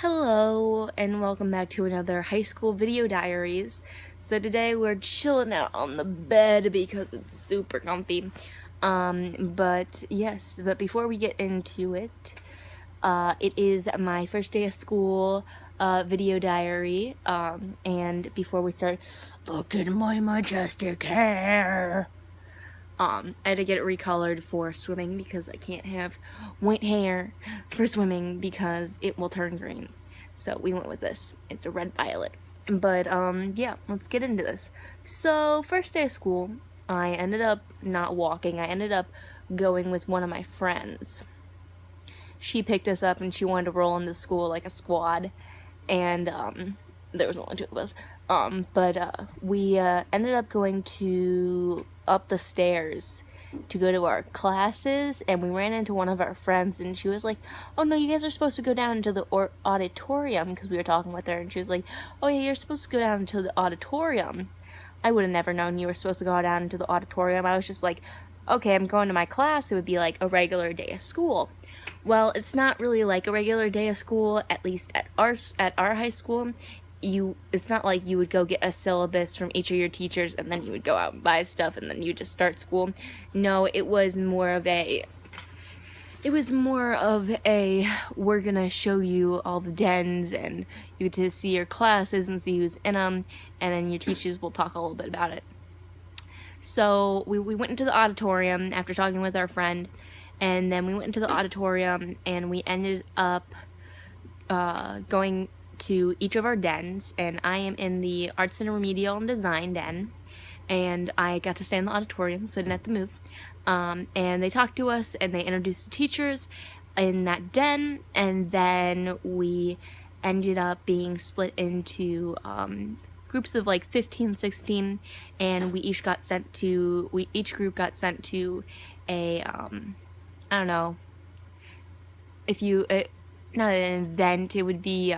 Hello and welcome back to another high school video diaries. So today we're chilling out on the bed because it's super comfy. But before we get into it, it is my first day of school video diary. And before we start, look at my majestic hair. I had to get it recolored for swimming because I can't have white hair for swimming because it will turn green. So we went with this. It's a red violet. But yeah, let's get into this. So first day of school, I ended up not walking. I ended up going with one of my friends. She picked us up and she wanted to roll into school like a squad. And there was only two of us. We ended up going up the stairs to go to our classes, and we ran into one of our friends, and she was like, "Oh no, you guys are supposed to go down into the auditorium," because we were talking with her, and she was like, "Oh yeah, you're supposed to go down into the auditorium." I would have never known you were supposed to go down into the auditorium. I was just like, okay, I'm going to my class. It would be like a regular day of school. Well, it's not really like a regular day of school, at least at our high school. It's not like you would go get a syllabus from each of your teachers and then you would go out and buy stuff and then you just start school. No, it was more of a we're gonna show you all the dens and you get to see your classes and see who's in them, and then your teachers will talk a little bit about it. So we went into the auditorium after talking with our friend, and then we went into the auditorium and we ended up going to each of our dens, and I am in the Arts and Remedial and Design den, and I got to stay in the auditorium, so I didn't have to move. And they talked to us, and they introduced the teachers in that den, and then we ended up being split into groups of like 15, 16, and we each group got sent to a, I don't know, not an event, it would be,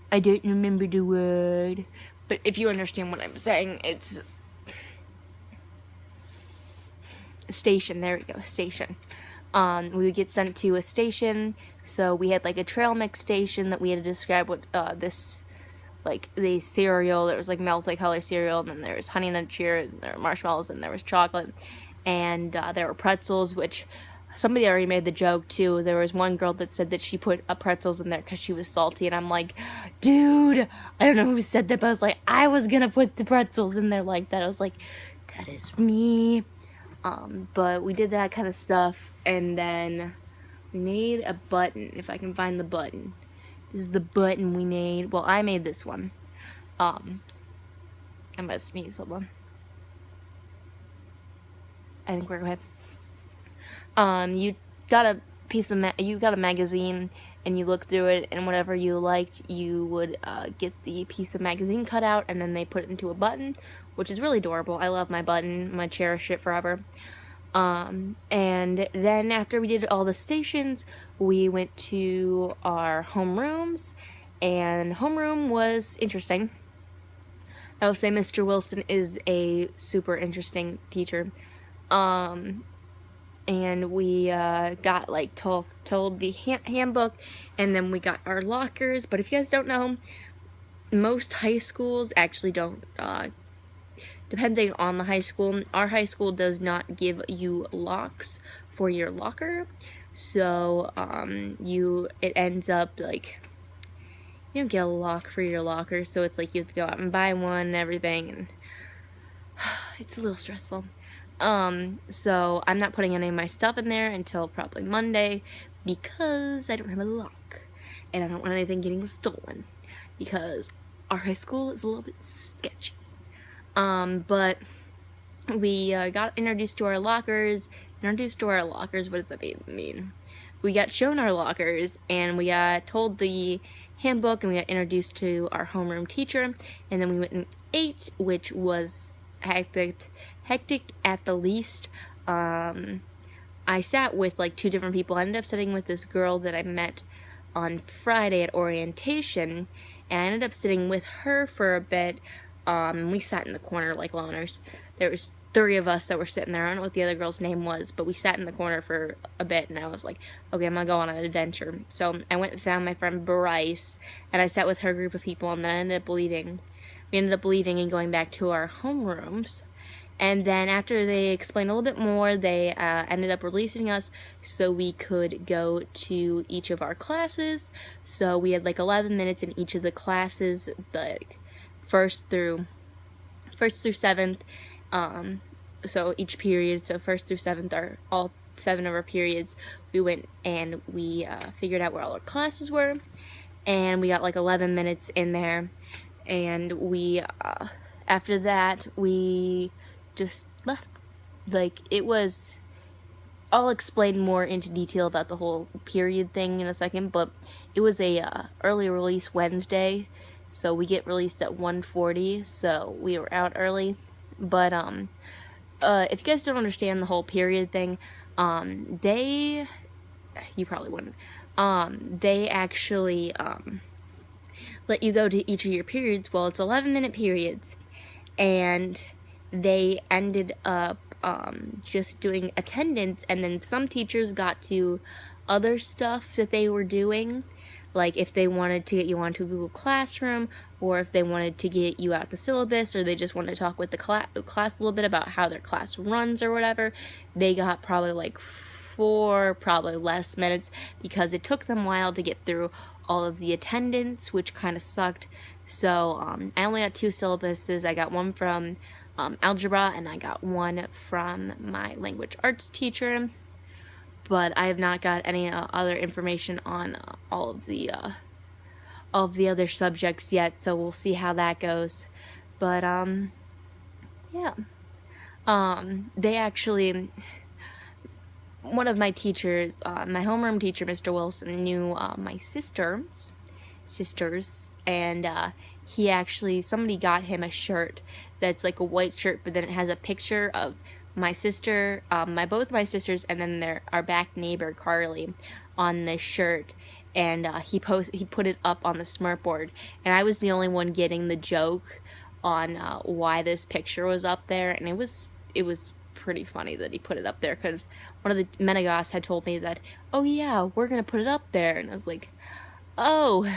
I don't remember the word, but if you understand what I'm saying, it's a station. There we go, station. We would get sent to a station, so we had like a trail mix station that we had to describe what the cereal. There was like multicolored cereal, and then there was honey nut cheer, and there were marshmallows, and there was chocolate, and there were pretzels, which somebody already made the joke too. There was one girl that said that she put pretzels in there because she was salty, and I'm like, dude, I don't know who said that, but I was like, I was gonna put the pretzels in there like that. I was like, that is me. But we did that kind of stuff, and then we made a button, if I can find the button. This is the button we made. Well, I made this one. I'm gonna sneeze, hold on. I think we're okay. You got a magazine, and you look through it, and whatever you liked, you would get the piece of magazine cut out, and then they put it into a button, which is really adorable. I love my button. I'm gonna cherish it forever. And then after we did all the stations, we went to our homerooms, and homeroom was interesting. I will say Mr. Wilson is a super interesting teacher. And we got like told the handbook, and then we got our lockers. But if you guys don't know, most high schools actually don't, depending on the high school, our high school does not give you locks for your locker. So it ends up like you don't get a lock for your locker, so it's like you have to go out and buy one and everything, and it's a little stressful. So I'm not putting any of my stuff in there until probably Monday because I don't have a lock, and I don't want anything getting stolen because our high school is a little bit sketchy. But we got introduced to our lockers. What does that mean? We got shown our lockers, and we got told the handbook, and we got introduced to our homeroom teacher, and then we went and ate, which was hectic at the least. I sat with like two different people. I ended up sitting with this girl that I met on Friday at orientation, and I ended up sitting with her for a bit. We sat in the corner like loners. There was three of us that were sitting there. I don't know what the other girl's name was, but we sat in the corner for a bit, and I was like, okay, I'm gonna go on an adventure. So I went and found my friend Bryce, and I sat with her group of people, and then I ended up leaving. We ended up leaving and going back to our homerooms. And then after they explained a little bit more, they ended up releasing us so we could go to each of our classes. So we had like 11 minutes in each of the classes, like first through 7th. So each period, so 1st through 7th are all 7 of our periods. We went and we figured out where all our classes were, and we got like 11 minutes in there. And we, after that, we just left. Like, it was, I'll explain more into detail about the whole period thing in a second, but it was a early release Wednesday, so we get released at 1:40, so we were out early. But if you guys don't understand the whole period thing, you probably wouldn't, they actually let you go to each of your periods. Well, it's 11-minute periods, and they ended up just doing attendance, and then some teachers got to other stuff that they were doing, like if they wanted to get you onto Google Classroom, or if they wanted to get you out the syllabus, or they just wanted to talk with the class a little bit about how their class runs or whatever. They got probably like 4, probably less minutes, because it took them a while to get through all of the attendance, which kind of sucked. So I only got 2 syllabuses. I got one from algebra, and I got one from my language arts teacher, but I have not got any other information on all of the other subjects yet, so we'll see how that goes. But yeah, they actually, one of my teachers, my homeroom teacher, Mr. Wilson, knew my sisters, and he actually, somebody got him a shirt that's like a white shirt, but then it has a picture of my sister, both my sisters, and then our back neighbor Carly on this shirt. And he put it up on the smart board, and I was the only one getting the joke on why this picture was up there, and it was pretty funny that he put it up there, because one of the Menegas had told me that, oh yeah, we're gonna put it up there, and I was like, oh,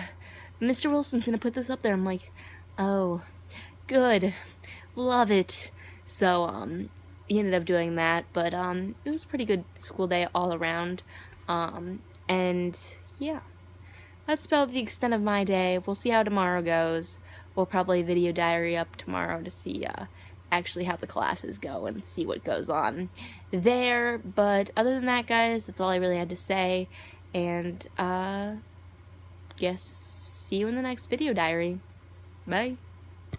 Mr. Wilson's gonna put this up there. I'm like, oh, good, love it. So he ended up doing that, but it was a pretty good school day all around, and yeah, that's about the extent of my day. We'll see how tomorrow goes. We'll probably video diary up tomorrow to see actually how the classes go and see what goes on there. But other than that, guys, that's all I really had to say. And guess see you in the next video diary. Bye.